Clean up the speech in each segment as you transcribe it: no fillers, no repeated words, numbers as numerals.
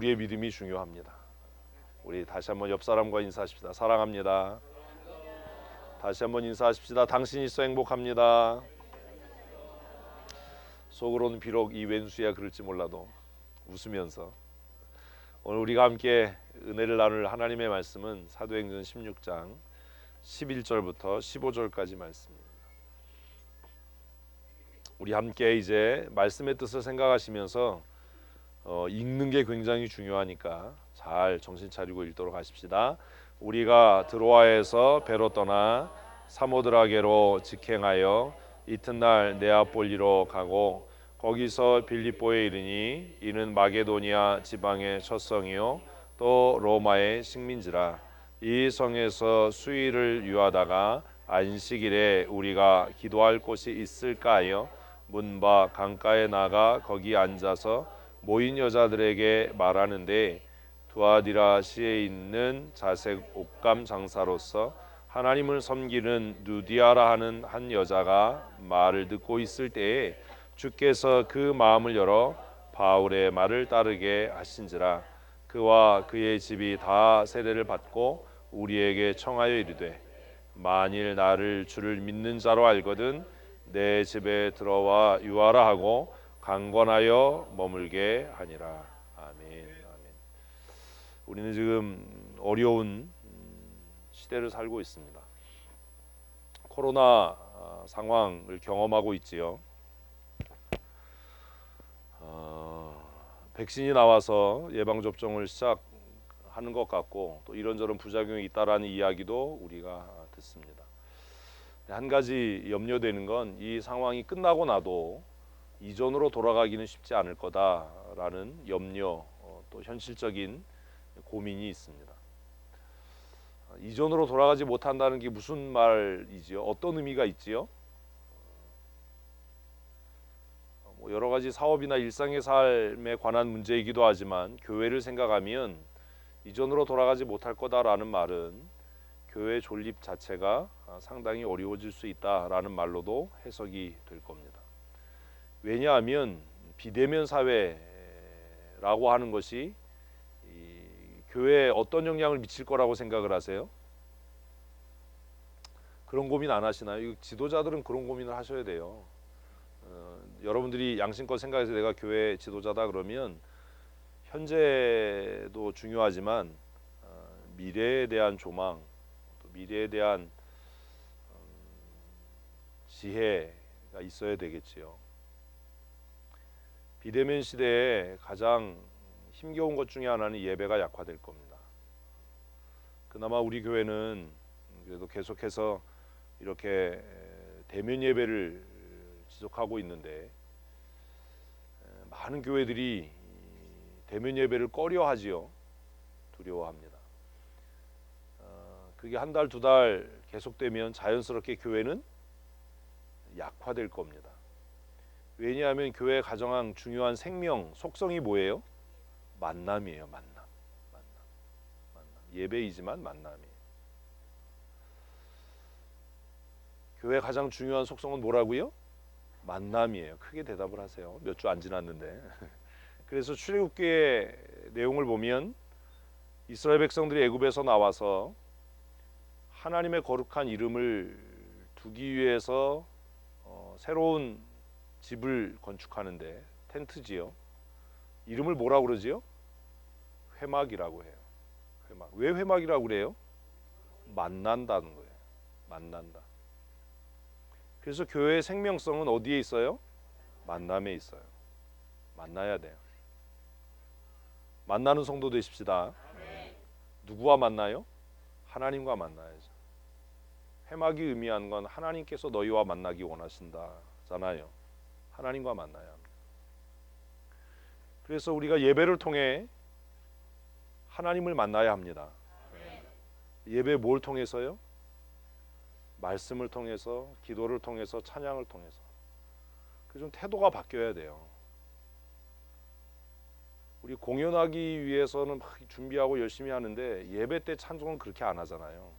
우리의 믿음이 중요합니다. 우리 다시 한번 옆 사람과 인사하십시다. 사랑합니다. 다시 한번 인사하십시다. 당신이 있어 행복합니다. 속으로는 비록 이 왼수야 그럴지 몰라도 웃으면서 오늘 우리가 함께 은혜를 나눌 하나님의 말씀은 사도행전 16장 11절부터 15절까지 말씀입니다. 우리 함께 이제 말씀의 뜻을 생각하시면서 읽는 게 굉장히 중요하니까 잘 정신 차리고 읽도록 하십시다. 우리가 드로아에서 배로 떠나 사모드라게로 직행하여 이튿날 네아폴리로 가고 거기서 빌립보에 이르니 이는 마게도니아 지방의 첫 성이요 또 로마의 식민지라. 이 성에서 수일을 유하다가 안식일에 우리가 기도할 곳이 있을까 하여 문바 강가에 나가 거기 앉아서 모인 여자들에게 말하는데 두아디라시에 있는 자색 옷감 장사로서 하나님을 섬기는 누디아라 하는 한 여자가 말을 듣고 있을 때에 주께서 그 마음을 열어 바울의 말을 따르게 하신지라. 그와 그의 집이 다 세례를 받고 우리에게 청하여 이르되 만일 나를 주를 믿는 자로 알거든 내 집에 들어와 유하라 하고 강권하여 머물게 하니라. 아멘. 우리는 지금 어려운 시대를 살고 있습니다. 코로나 상황을 경험하고 있지요. 백신이 나와서 예방 접종을 시작하는 것 같고 또 이런저런 부작용이 있다라는 이야기도 우리가 듣습니다. 한 가지 염려되는 건 이 상황이 끝나고 나도 이전으로 돌아가기는 쉽지 않을 거다라는 염려, 또 현실적인 고민이 있습니다. 이전으로 돌아가지 못한다는 게 무슨 말이지요? 어떤 의미가 있지요? 여러 가지 사업이나 일상의 삶에 관한 문제이기도 하지만 교회를 생각하면 이전으로 돌아가지 못할 거다라는 말은 교회 존립 자체가 상당히 어려워질 수 있다라는 말로도 해석이 될 겁니다. 왜냐하면 비대면 사회라고 하는 것이 교회에 어떤 영향을 미칠 거라고 생각을 하세요? 그런 고민 안 하시나요? 지도자들은 그런 고민을 하셔야 돼요. 여러분들이 양심껏 생각해서 내가 교회 지도자다 그러면 현재도 중요하지만 미래에 대한 조망, 또 미래에 대한 지혜가 있어야 되겠지요. 비대면 시대에 가장 힘겨운 것 중에 하나는 예배가 약화될 겁니다. 그나마 우리 교회는 그래도 계속해서 이렇게 대면 예배를 지속하고 있는데 많은 교회들이 대면 예배를 꺼려하지요. 두려워합니다. 그게 한 달, 두 달 계속되면 자연스럽게 교회는 약화될 겁니다. 왜냐하면 교회에 가정한 중요한 생명, 속성이 뭐예요? 만남이에요. 만남. 예배이지만 만남이에요. 교회의 가장 중요한 속성은 뭐라고요? 만남이에요. 크게 대답을 하세요. 몇 주 안 지났는데. 그래서 출애굽기의 내용을 보면 이스라엘 백성들이 애굽에서 나와서 하나님의 거룩한 이름을 두기 위해서 새로운 집을 건축하는데 텐트지요. 이름을 뭐라고 그러지요? 회막이라고 해요. 회막. 왜 회막이라고 그래요? 만난다는 거예요. 만난다. 그래서 교회의 생명성은 어디에 있어요? 만남에 있어요. 만나야 돼요. 만나는 성도 되십시다. 누구와 만나요? 하나님과 만나야죠. 회막이 의미하는 건 하나님께서 너희와 만나기 원하신다잖아요. 하나님과 만나야 합니다. 그래서 우리가 예배를 통해 하나님을 만나야 합니다. 예배 뭘 통해서요? 말씀을 통해서, 기도를 통해서, 찬양을 통해서. 그래서 좀 태도가 바뀌어야 돼요. 우리 공연하기 위해서는 막 준비하고 열심히 하는데 예배 때 찬송은 그렇게 안 하잖아요.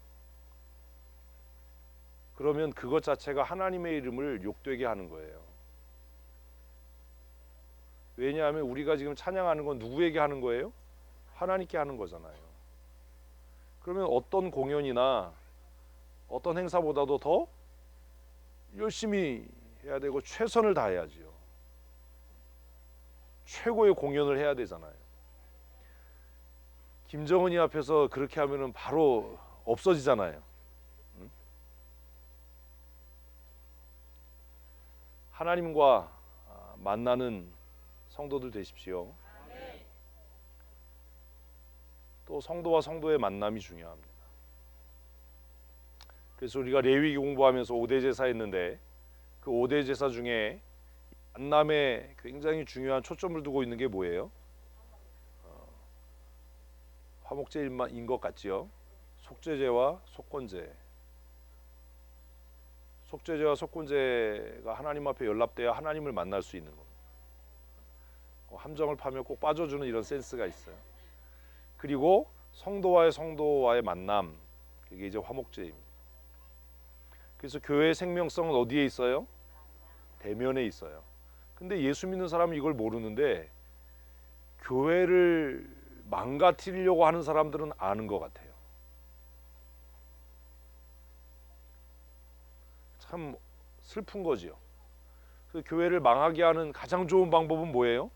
그러면 그것 자체가 하나님의 이름을 욕되게 하는 거예요. 왜냐하면 우리가 지금 찬양하는 건 누구에게 하는 거예요? 하나님께 하는 거잖아요. 그러면 어떤 공연이나 어떤 행사보다도 더 열심히 해야 되고 최선을 다해야지요. 최고의 공연을 해야 되잖아요. 김정은이 앞에서 그렇게 하면은 바로 없어지잖아요. 하나님과 만나는 성도들 되십시오. 또 성도와 성도의 만남이 중요합니다. 그래서 우리가 레위기 공부하면서 5대 제사 했는데 그 5대 제사 중에 만남에 굉장히 중요한 초점을 두고 있는 게 뭐예요? 화목제인 것 같지요? 속죄제와 속건제. 속죄제와 속건제가 하나님 앞에 연락돼야 하나님을 만날 수 있는 겁니다. 함정을 파면 꼭 빠져주는 이런 센스가 있어요. 그리고 성도와의 만남, 그게 이제 화목제입니다. 그래서 교회의 생명성은 어디에 있어요? 대면에 있어요. 근데 예수 믿는 사람은 이걸 모르는데 교회를 망가뜨리려고 하는 사람들은 아는 것 같아요. 참 슬픈 거지요. 그 교회를 망하게 하는 가장 좋은 방법은 뭐예요?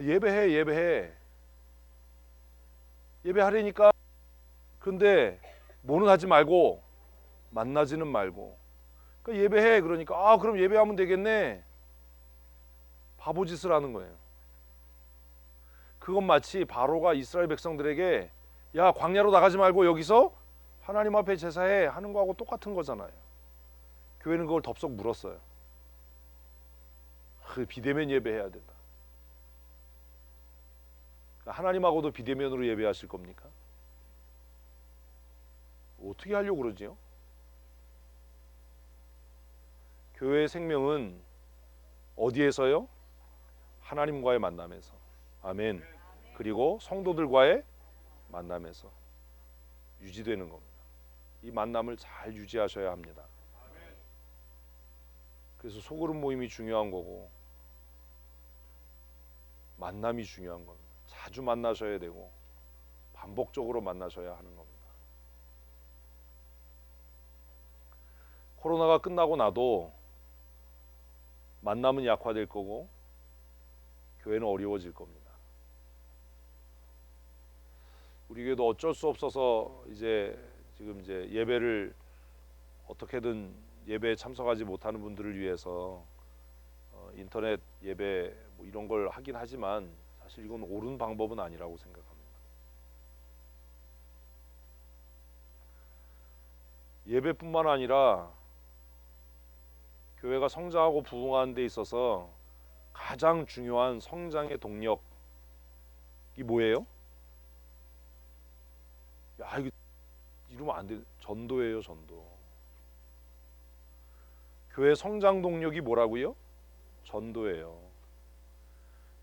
예배해. 예배하려니까. 그런데 뭐는 하지 말고 만나지는 말고. 그러니까 예배해. 그러니까 그럼 예배하면 되겠네. 바보짓을 하는 거예요. 그건 마치 바로가 이스라엘 백성들에게 야 광야로 나가지 말고 여기서 하나님 앞에 제사해 하는 거하고 똑같은 거잖아요. 교회는 그걸 덥석 물었어요. 비대면 예배해야 된다. 하나님하고도 비대면으로 예배하실 겁니까? 어떻게 하려고 그러지요? 교회의 생명은 어디에서요? 하나님과의 만남에서. 아멘. 그리고 성도들과의 만남에서 유지되는 겁니다. 이 만남을 잘 유지하셔야 합니다. 그래서 소그룹 모임이 중요한 거고 만남이 중요한 겁니다. 자주 만나셔야 되고 반복적으로 만나셔야 하는 겁니다. 코로나가 끝나고 나도 만남은 약화될 거고 교회는 어려워질 겁니다. 우리 교회도 어쩔 수 없어서 지금 예배를 어떻게든 예배에 참석하지 못하는 분들을 위해서 인터넷 예배 뭐 이런 걸 하긴 하지만 사실 이건 옳은 방법은 아니라고 생각합니다. 예배뿐만 아니라 교회가 성장하고 부흥하는 데 있어서 가장 중요한 성장의 동력이 뭐예요? 이거 이러면 안 돼. 전도예요, 전도. 교회 성장 동력이 뭐라고요? 전도예요.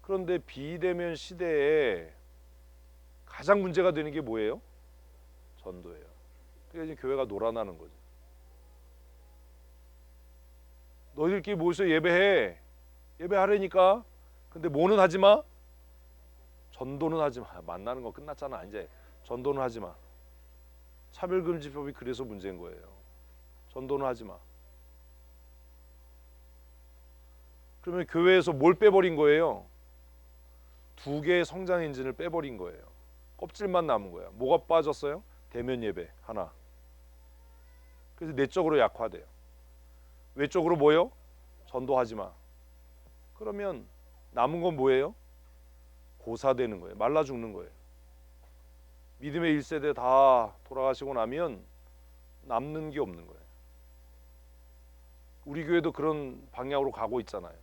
그런데 비대면 시대에 가장 문제가 되는 게 뭐예요? 전도예요. 그래서 이제 교회가 놀아나는 거죠. 너희들끼리 모여서 예배해. 예배하려니까. 근데 뭐는 하지 마? 전도는 하지 마. 만나는 거 끝났잖아. 이제 전도는 하지 마. 차별금지법이 그래서 문제인 거예요. 전도는 하지 마. 그러면 교회에서 뭘 빼버린 거예요? 두 개의 성장 엔진을 빼버린 거예요. 껍질만 남은 거야. 뭐가 빠졌어요? 대면 예배 하나. 그래서 내적으로 약화돼요. 외적으로 뭐요? 전도하지 마. 그러면 남은 건 뭐예요? 고사되는 거예요. 말라 죽는 거예요. 믿음의 1세대 다 돌아가시고 나면 남는 게 없는 거예요. 우리 교회도 그런 방향으로 가고 있잖아요.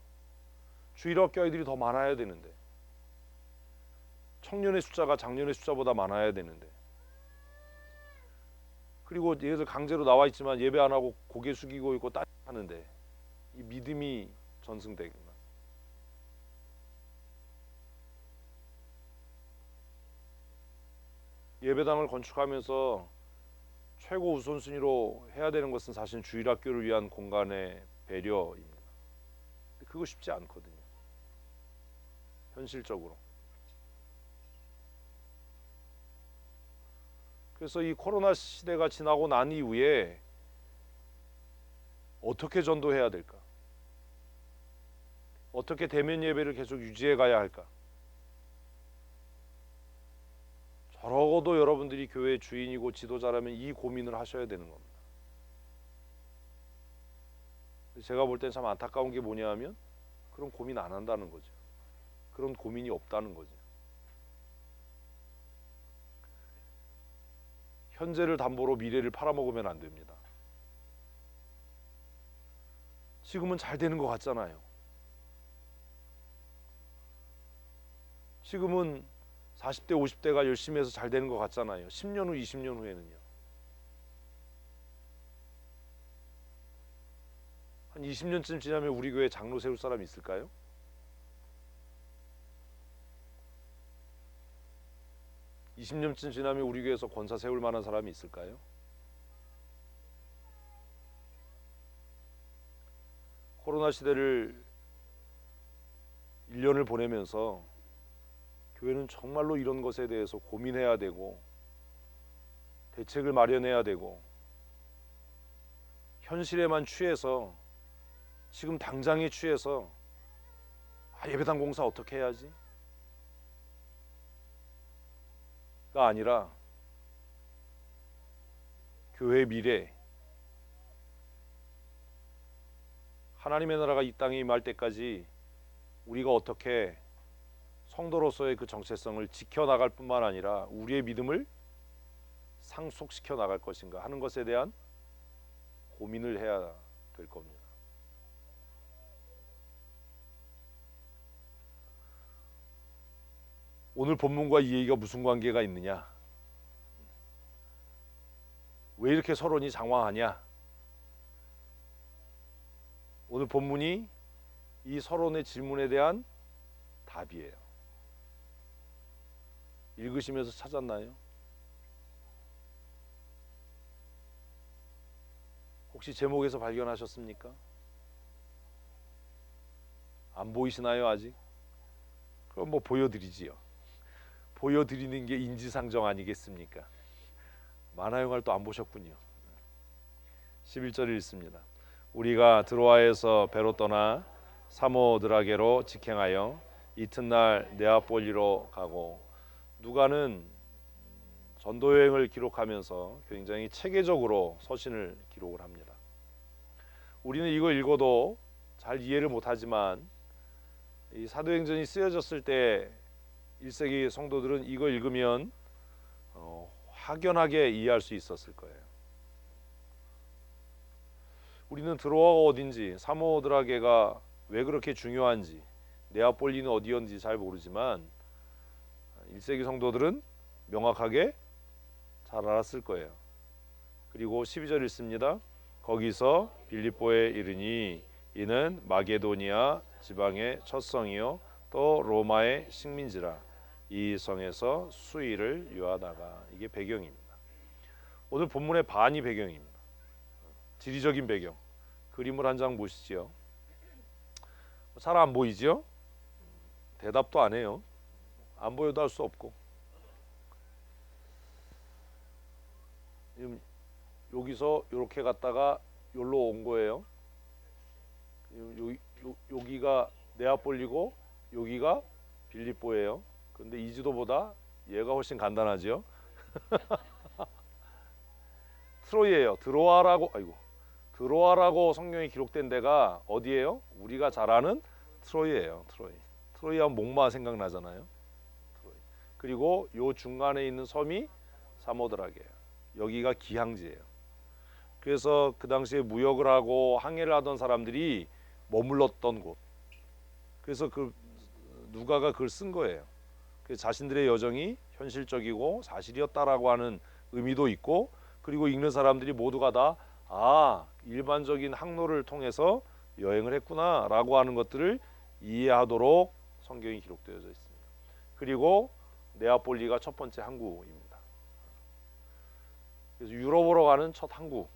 주일학교 아이들이 더 많아야 되는데, 청년의 숫자가 작년의 숫자보다 많아야 되는데, 그리고 얘들 강제로 나와 있지만 예배 안 하고 고개 숙이고 있고 하는데 이 믿음이 전승되겠나? 예배당을 건축하면서 최고 우선순위로 해야 되는 것은 사실 주일학교를 위한 공간의 배려입니다. 그거 쉽지 않거든요. 현실적으로. 그래서 이 코로나 시대가 지나고 난 이후에 어떻게 전도해야 될까? 어떻게 대면 예배를 계속 유지해 가야 할까? 적어도 여러분들이 교회의 주인이고 지도자라면 이 고민을 하셔야 되는 겁니다. 제가 볼 땐 참 안타까운 게 뭐냐 하면 그런 고민 안 한다는 거죠. 그런 고민이 없다는 거죠. 현재를 담보로 미래를 팔아먹으면 안 됩니다. 지금은 잘 되는 것 같잖아요. 지금은 40대 50대가 열심히 해서 잘 되는 것 같잖아요. 10년 후 20년 후에는요. 한 20년쯤 지나면 우리 교회에 장로 세울 사람이 있을까요? 20년쯤 지나면 우리 교회에서 권사 세울 만한 사람이 있을까요? 코로나 시대를 1년을 보내면서 교회는 정말로 이런 것에 대해서 고민해야 되고 대책을 마련해야 되고 현실에만 취해서 지금 당장에 취해서 예배당 공사 어떻게 해야지? 가 아니라 교회의 미래, 하나님의 나라가 이 땅에 임할 때까지 우리가 어떻게 성도로서의 그 정체성을 지켜나갈 뿐만 아니라 우리의 믿음을 상속시켜 나갈 것인가 하는 것에 대한 고민을 해야 될 겁니다. 오늘 본문과 이 얘기가 무슨 관계가 있느냐? 왜 이렇게 서론이 장황하냐? 오늘 본문이 이 서론의 질문에 대한 답이에요. 읽으시면서 찾았나요? 혹시 제목에서 발견하셨습니까? 안 보이시나요 아직? 그럼 뭐 보여드리지요. 보여드리는 게 인지상정 아니겠습니까? 만화영화를 또 안 보셨군요. 11절 읽습니다. 우리가 드로아에서 배로 떠나 사모드라게로 직행하여 이튿날 네아폴리로 가고, 누가는 전도 여행을 기록하면서 굉장히 체계적으로 서신을 기록을 합니다. 우리는 이거 읽어도 잘 이해를 못하지만 이 사도행전이 쓰여졌을 때 1세기 성도들은 이거 읽으면 확연하게 이해할 수 있었을 거예요. 우리는 드로아가 어딘지, 사모드라게가 왜 그렇게 중요한지, 네아폴리는 어디였는지 잘 모르지만 1세기 성도들은 명확하게 잘 알았을 거예요. 그리고 12절 읽습니다. 거기서 빌립보에 이르니 이는 마게도니아 지방의 첫 성이요 또 로마의 식민지라. 이 성에서 수의를 유하다가. 이게 배경입니다. 오늘 본문의 반이 배경입니다. 지리적인 배경. 그림을 한 장 보시지요. 잘 안 보이지요? 대답도 안 해요. 안 보여도 할 수 없고. 지금 여기서 이렇게 갔다가 여기로 온 거예요. 여기가 네아폴리고 여기가 빌립보예요. 그런데 이 지도보다 얘가 훨씬 간단하죠. 트로이예요. 드로아라고 성경이 기록된 데가 어디예요? 우리가 잘 아는 트로이예요. 트로이 하면 목마 생각나잖아요. 트로이. 그리고 요 중간에 있는 섬이 사모드라게예요. 여기가 기항지예요. 그래서 그 당시에 무역을 하고 항해를 하던 사람들이 머물렀던 곳. 그래서 그 누가가 그걸 쓴 거예요. 그래서 자신들의 여정이 현실적이고 사실이었다라고 하는 의미도 있고, 그리고 읽는 사람들이 모두가 다 일반적인 항로를 통해서 여행을 했구나라고 하는 것들을 이해하도록 성경이 기록되어져 있습니다. 그리고 네아폴리가 첫 번째 항구입니다. 그래서 유럽으로 가는 첫 항구인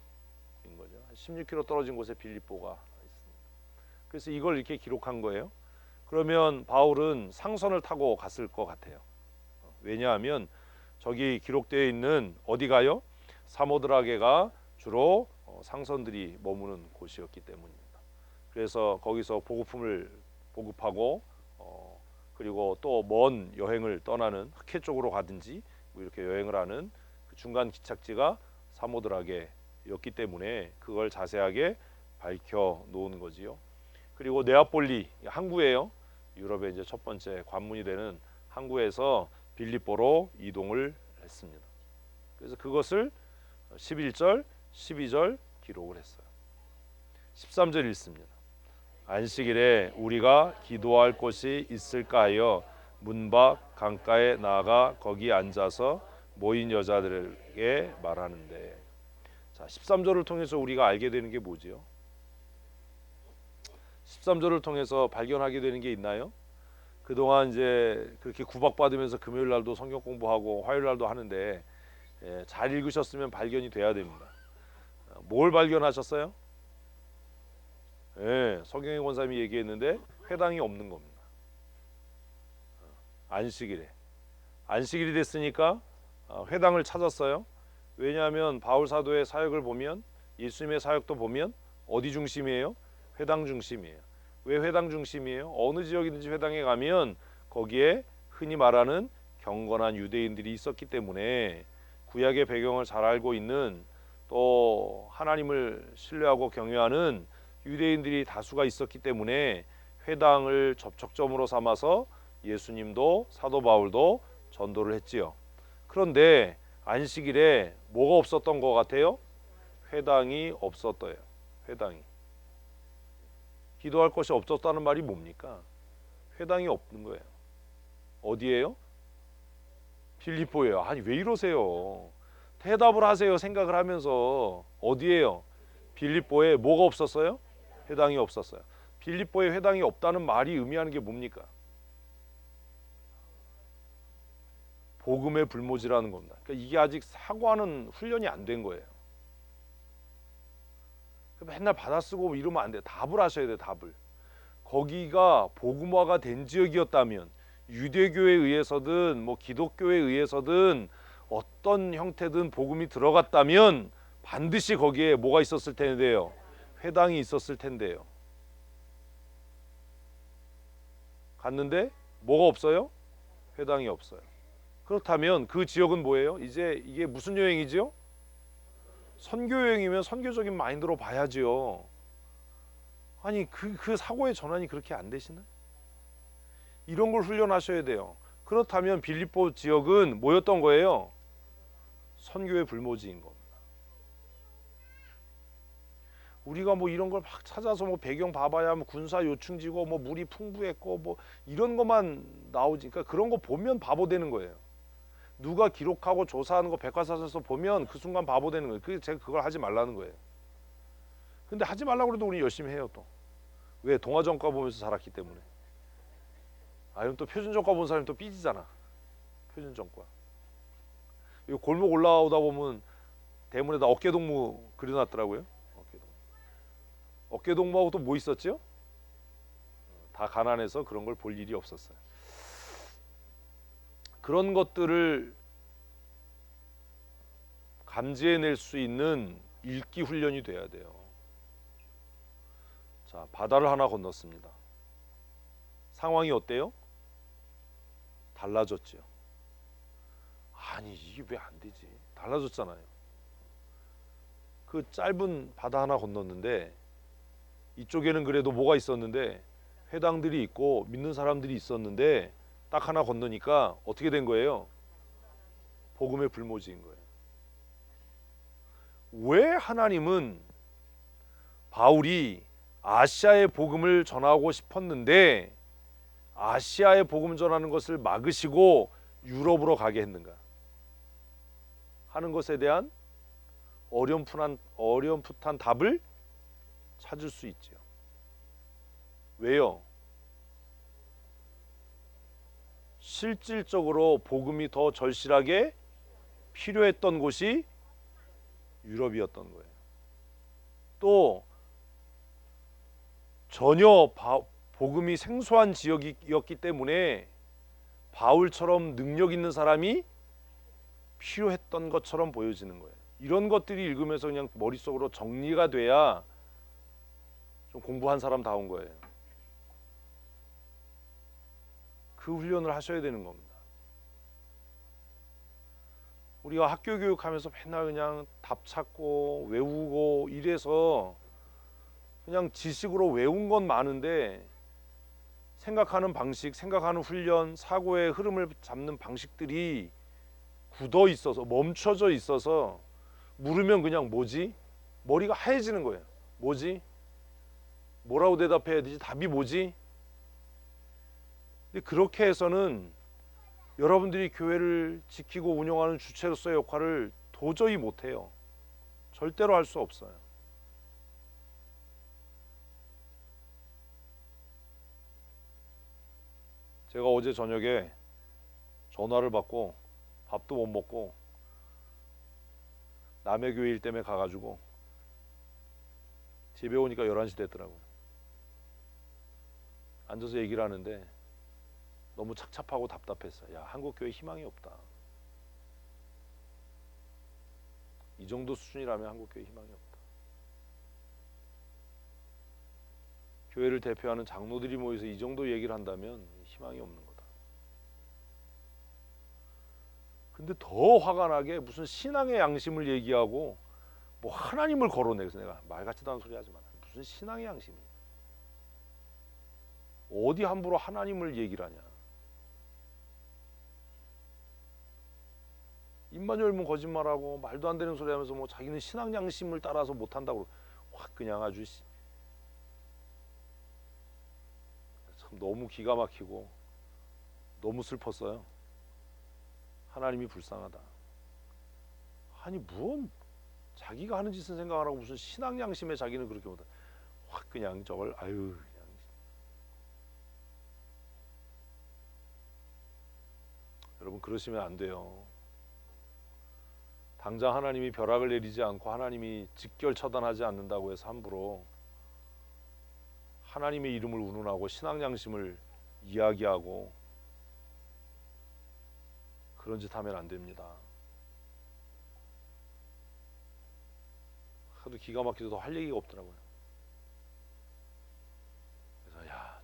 거죠. 16km 떨어진 곳에 빌립보가 있습니다. 그래서 이걸 이렇게 기록한 거예요. 그러면 바울은 상선을 타고 갔을 것 같아요. 왜냐하면 저기 기록되어 있는 어디가요? 사모드라게가 주로 상선들이 머무는 곳이었기 때문입니다. 그래서 거기서 보급품을 보급하고 그리고 또 먼 여행을 떠나는 흑해 쪽으로 가든지 뭐 이렇게 여행을 하는 그 중간 기착지가 사모드라게였기 때문에 그걸 자세하게 밝혀 놓은 거지요. 그리고 네아폴리 항구예요. 유럽의 이제 첫 번째 관문이 되는 항구에서 빌립보로 이동을 했습니다. 그래서 그것을 11절, 12절 기록을 했어요. 13절 읽습니다. 안식일에 우리가 기도할 곳이 있을까 하여 문 밖 강가에 나가 거기 앉아서 모인 여자들에게 말하는데, 자 13절을 통해서 우리가 알게 되는 게 뭐지요? 13절을 통해서 발견하게 되는 게 있나요? 그동안 이제 그렇게 구박받으면서 금요일 날도 성경 공부하고 화요일 날도 하는데 잘 읽으셨으면 발견이 돼야 됩니다. 뭘 발견하셨어요? 성경의 권사님이 얘기했는데 회당이 없는 겁니다. 안식일이 됐으니까 회당을 찾았어요. 왜냐하면 바울 사도의 사역을 보면, 예수님의 사역도 보면 어디 중심이에요? 회당 중심이에요. 왜 회당 중심이에요? 어느 지역이든지 회당에 가면 거기에 흔히 말하는 경건한 유대인들이 있었기 때문에 구약의 배경을 잘 알고 있는, 또 하나님을 신뢰하고 경외하는 유대인들이 다수가 있었기 때문에 회당을 접촉점으로 삼아서 예수님도 사도 바울도 전도를 했지요. 그런데 안식일에 뭐가 없었던 것 같아요? 회당이 없었어요. 회당이. 기도할 것이 없었다는 말이 뭡니까? 회당이 없는 거예요. 어디예요? 빌립보예요. 아니 왜 이러세요? 대답을 하세요. 생각을 하면서. 어디예요? 빌립보에 뭐가 없었어요? 회당이 없었어요. 빌립보에 회당이 없다는 말이 의미하는 게 뭡니까? 복음의 불모지라는 겁니다. 그러니까 이게 아직 사고하는 훈련이 안 된 거예요. 맨날 받아쓰고 이러면 안 돼요. 답을 하셔야 돼요. 답을. 거기가 복음화가 된 지역이었다면, 유대교에 의해서든 뭐 기독교에 의해서든 어떤 형태든 복음이 들어갔다면 반드시 거기에 뭐가 있었을 텐데요? 회당이 있었을 텐데요. 갔는데 뭐가 없어요? 회당이 없어요. 그렇다면 그 지역은 뭐예요? 이제 이게 무슨 여행이지요? 선교 여행이면 선교적인 마인드로 봐야지요. 아니 그 사고의 전환이 그렇게 안 되시나? 이런 걸 훈련하셔야 돼요. 그렇다면 빌립보 지역은 뭐였던 거예요? 선교의 불모지인 겁니다. 우리가 뭐 이런 걸 막 찾아서 뭐 배경 봐봐야 뭐 군사 요충지고 뭐 물이 풍부했고 뭐 이런 것만 나오지. 그러니까 그런 거 보면 바보 되는 거예요. 누가 기록하고 조사하는 거 백과사전에서 보면 그 순간 바보 되는 거예요. 그게 제가 그걸 하지 말라는 거예요. 근데 하지 말라고 해도 우리 열심히 해요 또. 왜? 동화전과 보면서 자랐기 때문에. 아니면 또 표준전과 본 사람이 또 삐지잖아. 표준전과. 이 골목 올라오다 보면 대문에다 어깨동무 그려놨더라고요. 어깨동무하고 또 뭐 있었죠? 다 가난해서 그런 걸 볼 일이 없었어요. 그런 것들을 감지해낼 수 있는 읽기 훈련이 돼야 돼요. 자, 바다를 하나 건넜습니다. 상황이 어때요? 달라졌죠. 아니 이게 왜 안 되지? 달라졌잖아요. 그 짧은 바다 하나 건넜는데 이쪽에는 그래도 뭐가 있었는데 회당들이 있고 믿는 사람들이 있었는데 딱 하나 건너니까 어떻게 된 거예요? 복음의 불모지인 거예요. 왜 하나님은 바울이 아시아의 복음을 전하고 싶었는데 아시아의 복음 전하는 것을 막으시고 유럽으로 가게 했는가 하는 것에 대한 어렴풋한 답을 찾을 수 있죠. 왜요? 실질적으로 복음이 더 절실하게 필요했던 곳이 유럽이었던 거예요. 또 전혀 복음이 생소한 지역이었기 때문에 바울처럼 능력 있는 사람이 필요했던 것처럼 보여지는 거예요. 이런 것들이 읽으면서 그냥 머릿속으로 정리가 돼야 좀 공부한 사람다운 거예요. 그 훈련을 하셔야 되는 겁니다. 우리가 학교 교육하면서 맨날 그냥 답 찾고 외우고 이래서 그냥 지식으로 외운 건 많은데 생각하는 방식, 생각하는 훈련, 사고의 흐름을 잡는 방식들이 굳어 있어서 멈춰져 있어서 물으면 그냥 뭐지? 머리가 하얘지는 거예요. 뭐지? 뭐라고 대답해야 되지? 답이 뭐지? 근데 그렇게 해서는 여러분들이 교회를 지키고 운영하는 주체로서의 역할을 도저히 못해요. 절대로 할 수 없어요. 제가 어제 저녁에 전화를 받고 밥도 못 먹고 남의 교회 일 때문에 가가지고 집에 오니까 11시 됐더라고요. 앉아서 얘기를 하는데 너무 착잡하고 답답했어요. 야, 한국교회 희망이 없다. 이 정도 수준이라면 한국교회 희망이 없다. 교회를 대표하는 장로들이 모여서 이 정도 얘기를 한다면 희망이 없는 거다. 근데 더 화가 나게 무슨 신앙의 양심을 얘기하고 뭐 하나님을 거론해. 그래서 내가 말 같지도 않은 소리 하지 마. 무슨 신앙의 양심이? 어디 함부로 하나님을 얘기를 하냐? 입만 열면 거짓말하고 말도 안 되는 소리 하면서 뭐 자기는 신앙 양심을 따라서 못한다고 확 그냥 아주 참 너무 기가 막히고 너무 슬펐어요. 하나님이 불쌍하다. 아니 무슨 자기가 하는 짓은 생각하라고 무슨 신앙 양심에 자기는 그렇게 못해. 확 그냥 저걸 아유 그냥. 여러분 그러시면 안 돼요. 당장 하나님이 벼락을 내리지 않고 하나님이 직결 처단하지 않는다고 해서 함부로 하나님의 이름을 운운하고 신앙 양심을 이야기하고 그런 짓 하면 안 됩니다. 하도 기가 막히도 더 할 얘기가 없더라고요. 그래서 야,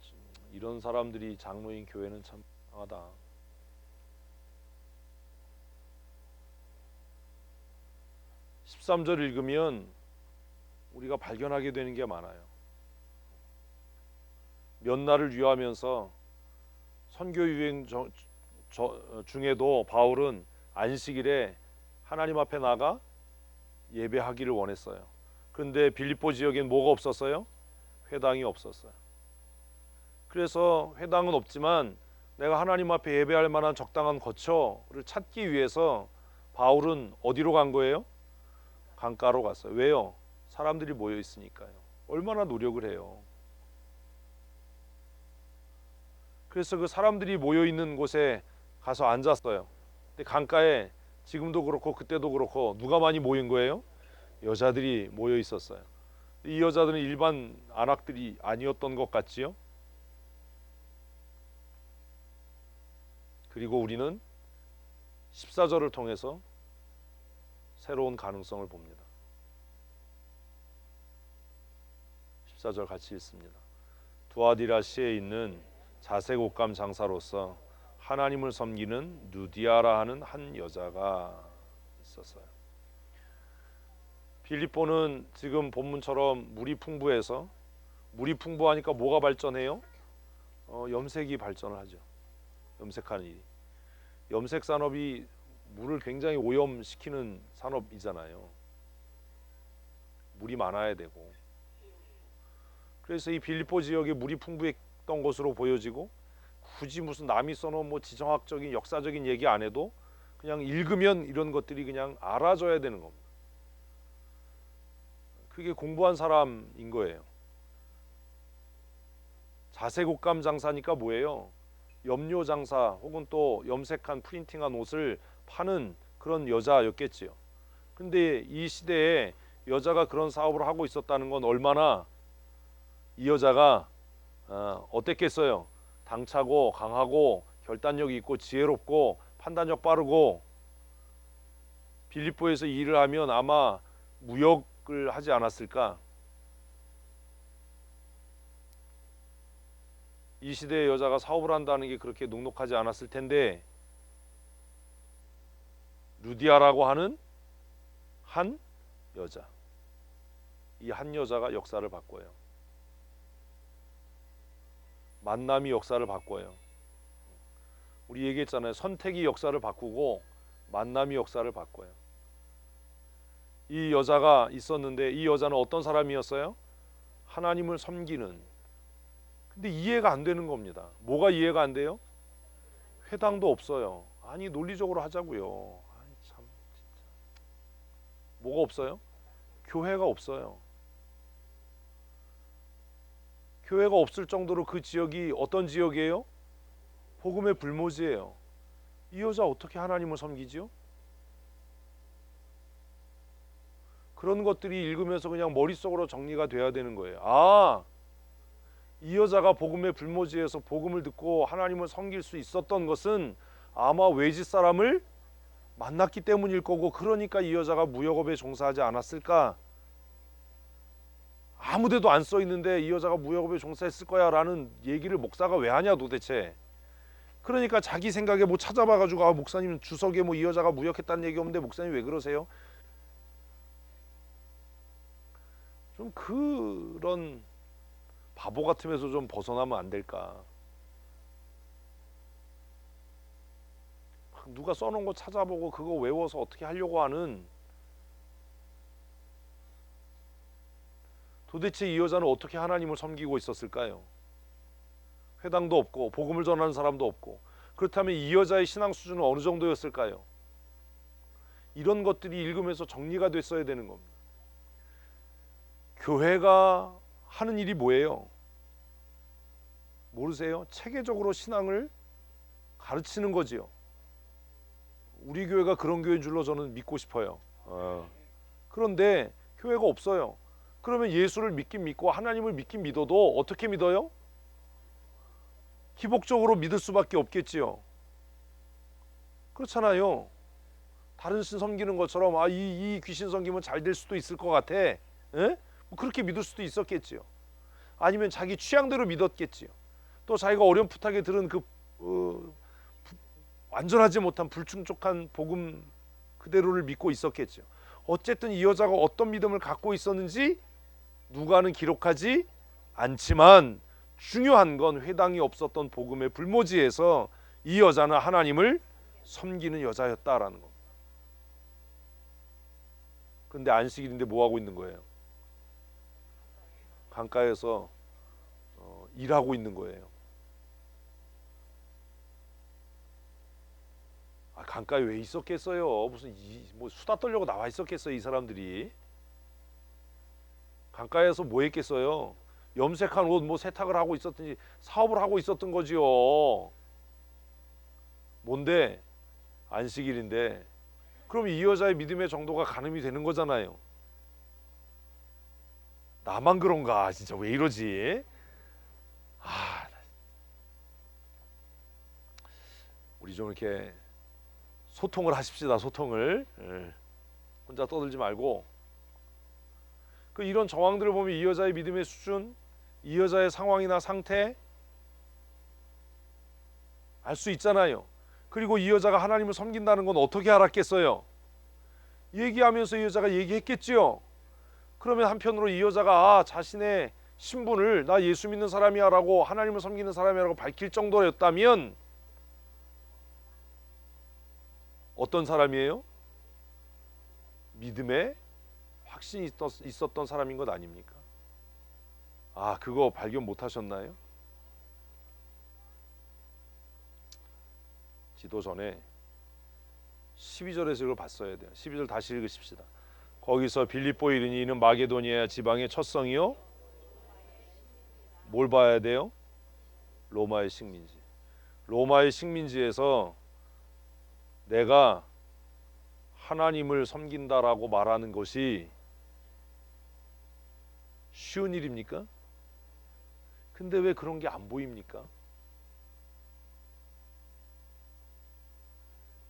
이런 사람들이 장로인 교회는 참 이상하다. 13절 읽으면 우리가 발견하게 되는 게 많아요. 몇 날을 유하면서 선교 유행 중에도 바울은 안식일에 하나님 앞에 나가 예배하기를 원했어요. 그런데 빌립보 지역엔 뭐가 없었어요? 회당이 없었어요. 그래서 회당은 없지만 내가 하나님 앞에 예배할 만한 적당한 거처를 찾기 위해서 바울은 어디로 간 거예요? 강가로 갔어요. 왜요? 사람들이 모여 있으니까요. 얼마나 노력을 해요. 그래서 그 사람들이 모여 있는 곳에 가서 앉았어요. 근데 강가에 지금도 그렇고 그때도 그렇고 누가 많이 모인 거예요? 여자들이 모여 있었어요. 이 여자들은 일반 안악들이 아니었던 것 같지요? 그리고 우리는 14절을 통해서 새로운 가능성을 봅니다. 14절 같이 읽습니다. 두아디라시에 있는 자색 옷감 장사로서 하나님을 섬기는 누디아라 하는 한 여자가 있었어요. 빌립보는 지금 본문처럼 물이 풍부해서 물이 풍부하니까 뭐가 발전해요? 염색이 발전을 하죠. 염색하는 일이. 염색 산업이 물을 굉장히 오염시키는 산업이잖아요. 물이 많아야 되고. 그래서 이 빌립보 지역에 물이 풍부했던 것으로 보여지고 굳이 무슨 남이 써놓은 뭐 지정학적인 역사적인 얘기 안 해도 그냥 읽으면 이런 것들이 그냥 알아져야 되는 겁니다. 그게 공부한 사람인 거예요. 자색옷감 장사니까 뭐예요? 염료 장사 혹은 또 염색한 프린팅한 옷을 파는 그런 여자였겠지요. 근데 이 시대에 여자가 그런 사업을 하고 있었다는 건 얼마나 이 여자가 어땠겠어요? 당차고 강하고 결단력이 있고 지혜롭고 판단력 빠르고 빌립보에서 일을 하면 아마 무역을 하지 않았을까? 이 시대의 여자가 사업을 한다는 게 그렇게 녹록하지 않았을 텐데 루디아라고 하는 한 여자, 이 한 여자가 역사를 바꿔요. 만남이 역사를 바꿔요. 우리 얘기했잖아요. 선택이 역사를 바꾸고 만남이 역사를 바꿔요. 이 여자가 있었는데 이 여자는 어떤 사람이었어요? 하나님을 섬기는. 근데 이해가 안 되는 겁니다. 뭐가 이해가 안 돼요? 회당도 없어요. 아니 논리적으로 하자고요. 아니 참 진짜. 뭐가 없어요? 교회가 없어요. 교회가 없을 정도로 그 지역이 어떤 지역이에요? 복음의 불모지예요. 이 여자 어떻게 하나님을 섬기지요? 그런 것들이 읽으면서 그냥 머릿속으로 정리가 돼야 되는 거예요. 아, 이 여자가 복음의 불모지에서 복음을 듣고 하나님을 섬길 수 있었던 것은 아마 외지 사람을 만났기 때문일 거고, 그러니까 이 여자가 무역업에 종사하지 않았을까? 아무데도 안 써 있는데 이 여자가 무역업에 종사했을 거야 라는 얘기를 목사가 왜 하냐 도대체. 그러니까 자기 생각에 뭐 찾아봐가지고 아 목사님 주석에 뭐 이 여자가 무역했다는 얘기 없는데 목사님 왜 그러세요? 좀 그런 바보 같으면서 좀 벗어나면 안 될까? 누가 써놓은 거 찾아보고 그거 외워서 어떻게 하려고 하는, 도대체 이 여자는 어떻게 하나님을 섬기고 있었을까요? 회당도 없고 복음을 전하는 사람도 없고. 그렇다면 이 여자의 신앙 수준은 어느 정도였을까요? 이런 것들이 읽으면서 정리가 됐어야 되는 겁니다. 교회가 하는 일이 뭐예요? 모르세요? 체계적으로 신앙을 가르치는 거지요. 우리 교회가 그런 교회인 줄로 저는 믿고 싶어요. 그런데 교회가 없어요. 그러면 예수를 믿긴 믿고 하나님을 믿긴 믿어도 어떻게 믿어요? 기복적으로 믿을 수밖에 없겠지요. 그렇잖아요. 다른 신 섬기는 것처럼 이 귀신 섬기면 잘 될 수도 있을 것 같아. 에? 뭐 그렇게 믿을 수도 있었겠지요. 아니면 자기 취향대로 믿었겠지요. 또 자기가 어렴풋하게 들은 그 완전하지 못한 불충족한 복음 그대로를 믿고 있었겠죠. 어쨌든 이 여자가 어떤 믿음을 갖고 있었는지 누가는 기록하지 않지만 중요한 건 회당이 없었던 복음의 불모지에서 이 여자는 하나님을 섬기는 여자였다라는 겁니다. 그런데 안식일인데 뭐 하고 있는 거예요? 강가에서 일하고 있는 거예요. 강가에 왜 있었겠어요? 무슨 뭐 수다 떨려고 나와 있었겠어요? 이 사람들이 강가에서 뭐 했겠어요? 염색한 옷 뭐 세탁을 하고 있었든지 사업을 하고 있었던 거지요. 뭔데? 안식일인데. 그럼 이 여자의 믿음의 정도가 가늠이 되는 거잖아요. 나만 그런가? 진짜 왜 이러지? 우리 좀 이렇게 소통을 하십시다. 소통을. 혼자 떠들지 말고. 이런 정황들을 보면 이 여자의 믿음의 수준, 이 여자의 상황이나 상태 알 수 있잖아요. 그리고 이 여자가 하나님을 섬긴다는 건 어떻게 알았겠어요? 얘기하면서 이 여자가 얘기했겠지요. 그러면 한편으로 이 여자가 자신의 신분을 나 예수 믿는 사람이야 라고, 하나님을 섬기는 사람이라고 밝힐 정도였다면 어떤 사람이에요? 믿음에 확신이 있었던 사람인 것 아닙니까? 그거 발견 못 하셨나요? 기도 전에 12절에서 이걸 봤어야 돼요. 12절 다시 읽으십시다. 거기서 빌립보에 이르니 이는 마게도니아 지방의 첫 성이요. 뭘 봐야 돼요? 로마의 식민지. 로마의 식민지에서 내가 하나님을 섬긴다라고 말하는 것이 쉬운 일입니까? 근데 왜 그런 게 안 보입니까?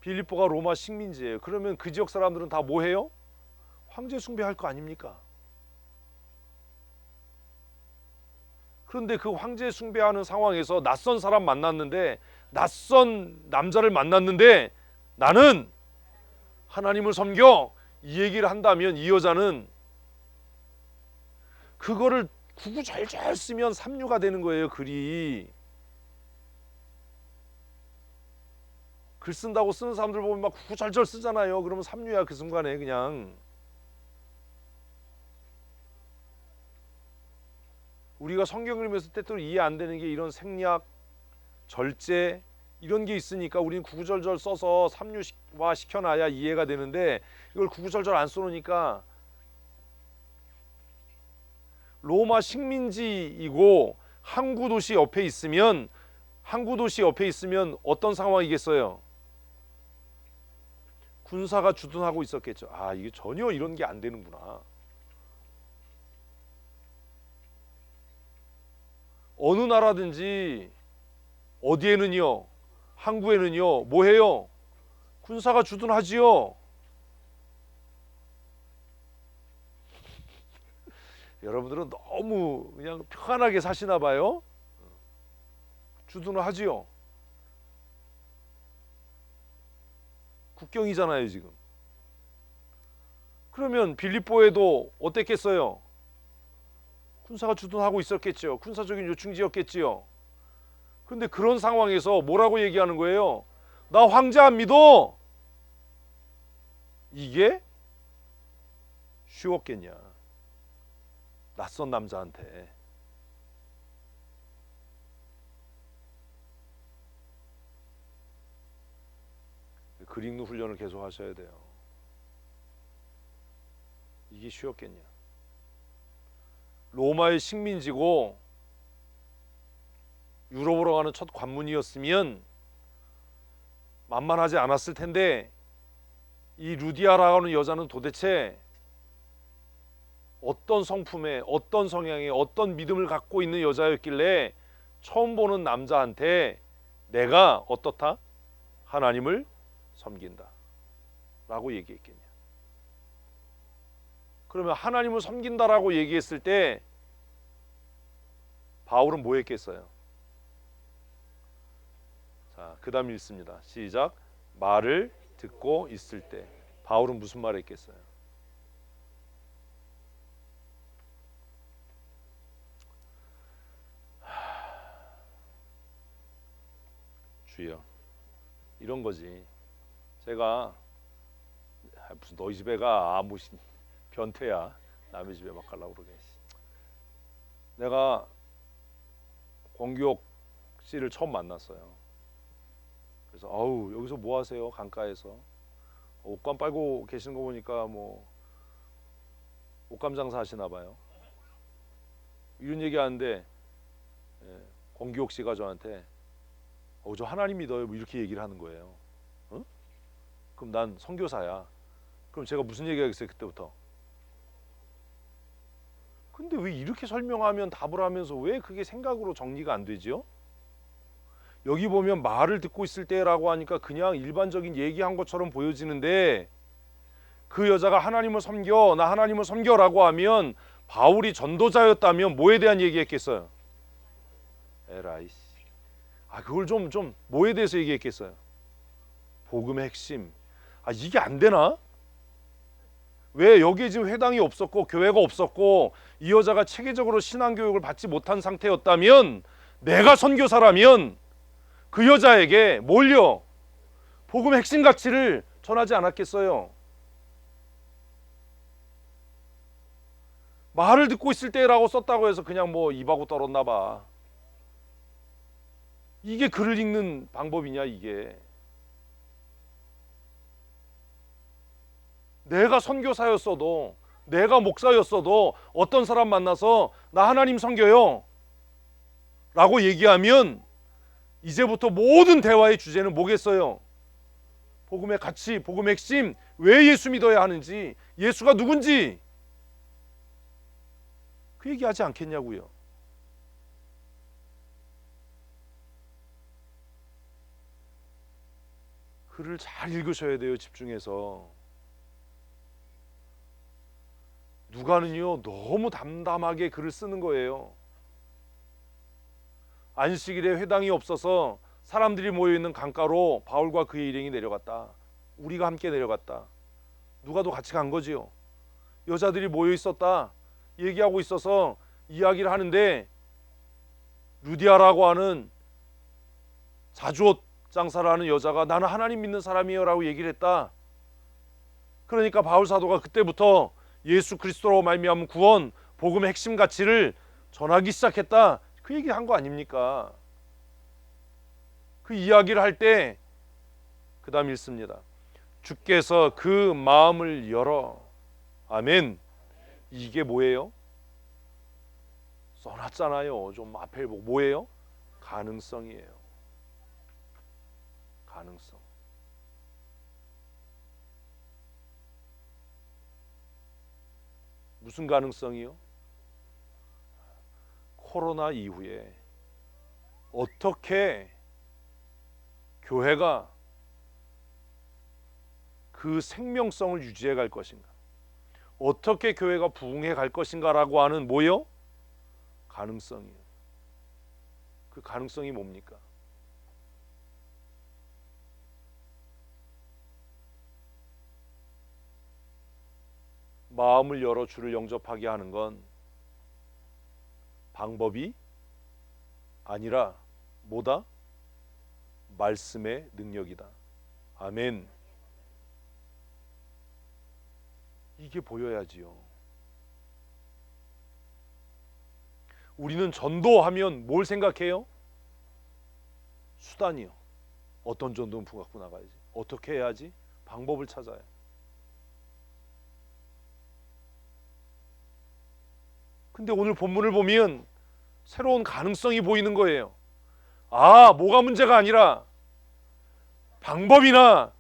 빌립보가 로마 식민지예요. 그러면 그 지역 사람들은 다 뭐 해요? 황제 숭배할 거 아닙니까? 그런데 그 황제 숭배하는 상황에서 낯선 사람 만났는데, 낯선 남자를 만났는데 나는 하나님을 섬겨, 이 얘기를 한다면 이 여자는 그거를 구구절절 쓰면 삼류가 되는 거예요. 글이. 글 쓴다고 쓰는 사람들 보면 막 구구절절 쓰잖아요. 그러면 삼류야 그 순간에. 그냥 우리가 성경을 읽으면서 때때로 이해 안 되는 게 이런 생략, 절제 이런 게 있으니까 우리는 구구절절 써서 삼류화 시켜놔야 이해가 되는데, 이걸 구구절절 안 써놓으니까 로마 식민지이고 항구 도시 옆에 있으면 어떤 상황이겠어요? 군사가 주둔하고 있었겠죠. 아, 이게 전혀 이런 게 안 되는구나. 어느 나라든지 어디에는요, 항구에는요, 뭐 해요? 군사가 주둔하지요. 여러분들은 너무 그냥 편안하게 사시나 봐요. 주둔을 하지요. 국경이잖아요 지금. 그러면 빌립보에도 어땠겠어요? 군사가 주둔하고 있었겠죠. 군사적인 요충지였겠지요. 그런데 그런 상황에서 뭐라고 얘기하는 거예요? 나 황제 안 믿어. 이게 쉬웠겠냐? 낯선 남자한테. 글 읽는 훈련을 계속 하셔야 돼요. 이게 쉬웠겠냐? 로마의 식민지고 유럽으로 가는 첫 관문이었으면 만만하지 않았을 텐데, 이 루디아라고 하는 여자는 도대체 어떤 성품에, 어떤 성향에, 어떤 믿음을 갖고 있는 여자였길래 처음 보는 남자한테 내가 어떻다? 하나님을 섬긴다 라고 얘기했겠냐? 그러면 하나님을 섬긴다라고 얘기했을 때 바울은 뭐 했겠어요? 자, 그 다음 읽습니다. 시작. 말을 듣고 있을 때 바울은 무슨 말을 했겠어요? 주여, 이런 거지. 제가 무슨 너희 집에 가, 무슨 변태야, 남의 집에 막 가려고 그러게. 내가 권규옥 씨를 처음 만났어요. 그래서 아우, 여기서 뭐 하세요? 강가에서 옷감 빨고 계시는 거 보니까 뭐 옷감 장사 하시나 봐요. 이런 얘기 하는데, 권규옥 씨가 저한테 저 하나님 믿어요, 뭐 이렇게 얘기를 하는 거예요. 어? 그럼 난 선교사야. 그럼 제가 무슨 얘기하겠어요 그때부터? 근데 왜 이렇게 설명하면 답을 하면서 왜 그게 생각으로 정리가 안 되죠? 여기 보면 말을 듣고 있을 때라고 하니까 그냥 일반적인 얘기한 것처럼 보여지는데, 그 여자가 하나님을 섬겨, 나 하나님을 섬겨라고 하면 바울이 전도자였다면 뭐에 대한 얘기했겠어요? 에라이씨. 그걸 좀 뭐에 대해서 얘기했겠어요? 복음의 핵심. 이게 안 되나? 왜 여기에 지금 회당이 없었고 교회가 없었고 이 여자가 체계적으로 신앙교육을 받지 못한 상태였다면, 내가 선교사라면 그 여자에게 뭘요? 복음의 핵심 가치를 전하지 않았겠어요? 말을 듣고 있을 때라고 썼다고 해서 그냥 뭐 입하고 떨었나 봐. 이게 글을 읽는 방법이냐 이게. 내가 선교사였어도, 내가 목사였어도 어떤 사람 만나서 나 하나님 섬겨요 라고 얘기하면 이제부터 모든 대화의 주제는 뭐겠어요? 복음의 가치, 복음의 핵심, 왜 예수 믿어야 하는지, 예수가 누군지 그 얘기하지 않겠냐고요. 글을 잘 읽으셔야 돼요. 집중해서. 누가는요 너무 담담하게 글을 쓰는 거예요. 안식일에 회당이 없어서 사람들이 모여있는 강가로 바울과 그의 일행이 내려갔다. 우리가 함께 내려갔다. 누가도 같이 간 거지요. 여자들이 모여있었다. 얘기하고 있어서 이야기를 하는데 루디아라고 하는 자주옷 장사를 하는 여자가 나는 하나님 믿는 사람이에요 라고 얘기를 했다. 그러니까 바울 사도가 그때부터 예수 그리스도로 말미암은 구원, 복음의 핵심 가치를 전하기 시작했다. 그 얘기 한 거 아닙니까? 그 이야기를 할 때 그 다음 읽습니다. 주께서 그 마음을 열어. 아멘. 이게 뭐예요? 써놨잖아요. 좀 앞에 보고 뭐예요? 가능성이에요. 가능성. 무슨 가능성이요? 코로나 이후에 어떻게 교회가 그 생명성을 유지해 갈 것인가, 어떻게 교회가 부흥해 갈 것인가라고 하는 뭐요? 가능성이에요. 그 가능성이 뭡니까? 마음을 열어 주를 영접하게 하는 건 방법이 아니라 뭐다? 말씀의 능력이다. 아멘. 이게 보여야지요. 우리는 전도하면 뭘 생각해요? 수단이요. 어떤 전도는 갖고 나가야지. 어떻게 해야지? 방법을 찾아요. 근데 오늘 본문을 보면 새로운 가능성이 보이는 거예요. 아, 뭐가 문제가 아니라 방법이나